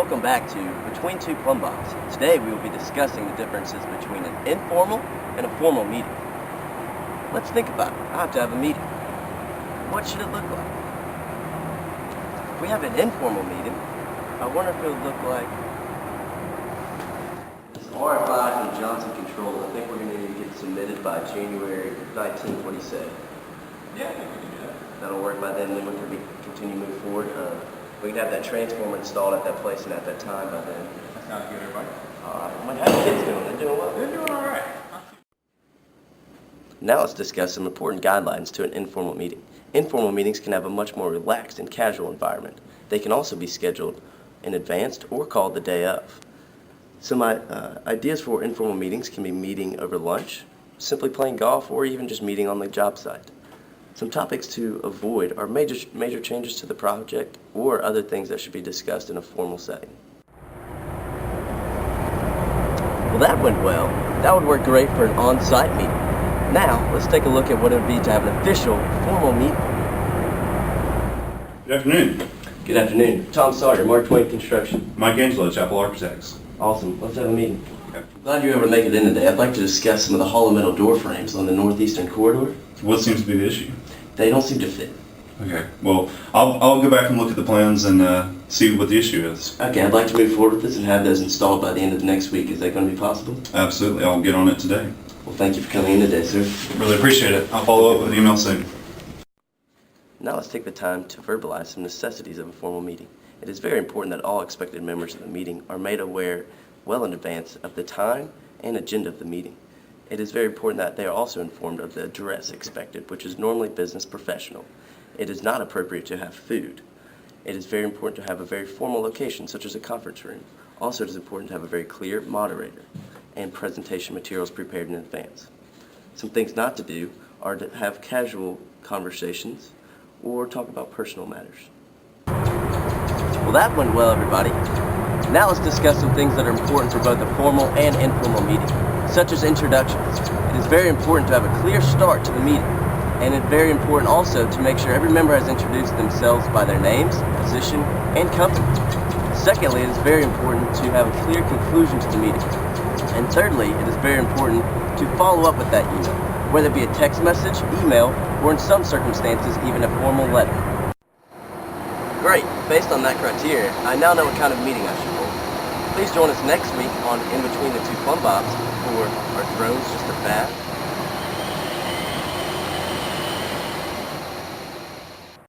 Welcome back to Between Two Plumb Bobs. Today we will be discussing the differences between an informal and a formal meeting. Let's think about it. I have to have a meeting. What should it look like? If we have an informal meeting, I wonder if it would look like this RFI from Johnson Control. I think we're going to need to get submitted by January 19th. What do you say? Yeah, I think we can do that. That'll work by then we can continue to move forward. We can have that transformer installed at that place and at that time by then. That sounds good, everybody. How are the kids doing? They're doing well? They're doing all right. Now let's discuss some important guidelines to an informal meeting. Informal meetings can have a much more relaxed and casual environment. They can also be scheduled in advance or called the day of. Some ideas for informal meetings can be meeting over lunch, simply playing golf, or even just meeting on the job site. Some topics to avoid are major changes to the project or other things that should be discussed in a formal setting. Well, that went well. That would work great for an on-site meeting. Now, let's take a look at what it would be to have an official, formal meeting. Good afternoon. Good afternoon. Tom Sawyer, Mark Twain Construction. Mike Angelo, Chapel Architects. Awesome. Let's have a meeting. Okay. Glad you were able to make it in today. I'd like to discuss some of the hollow metal door frames on the northeastern corridor. What seems to be the issue? They don't seem to fit. Okay. Well, I'll go back and look at the plans and see what the issue is. Okay, I'd like to move forward with this and have those installed by the end of next week. Is that going to be possible? Absolutely. I'll get on it today. Well, thank you for coming in today, sir. Really appreciate it. I'll follow up with an email soon. Now let's take the time to verbalize some necessities of a formal meeting. It is very important that all expected members of the meeting are made aware well in advance of the time and agenda of the meeting. It is very important that they are also informed of the address expected, which is normally business professional. It is not appropriate to have food. It is very important to have a very formal location, such as a conference room. Also, it is important to have a very clear moderator and presentation materials prepared in advance. Some things not to do are to have casual conversations or talk about personal matters. Well, that went well, everybody. Now let's discuss some things that are important for both a formal and informal meeting, such as introductions. It is very important to have a clear start to the meeting, and it's very important also to make sure every member has introduced themselves by their names, position, and company. Secondly, it is very important to have a clear conclusion to the meeting. And thirdly, it is very important to follow up with that email, whether it be a text message, email, or in some circumstances, even a formal letter. Great. Based on that criteria, I now know what kind of meeting I should hold. Please join us next week on In Between the Two Plumb Bobs for Are Drones Just a Fad?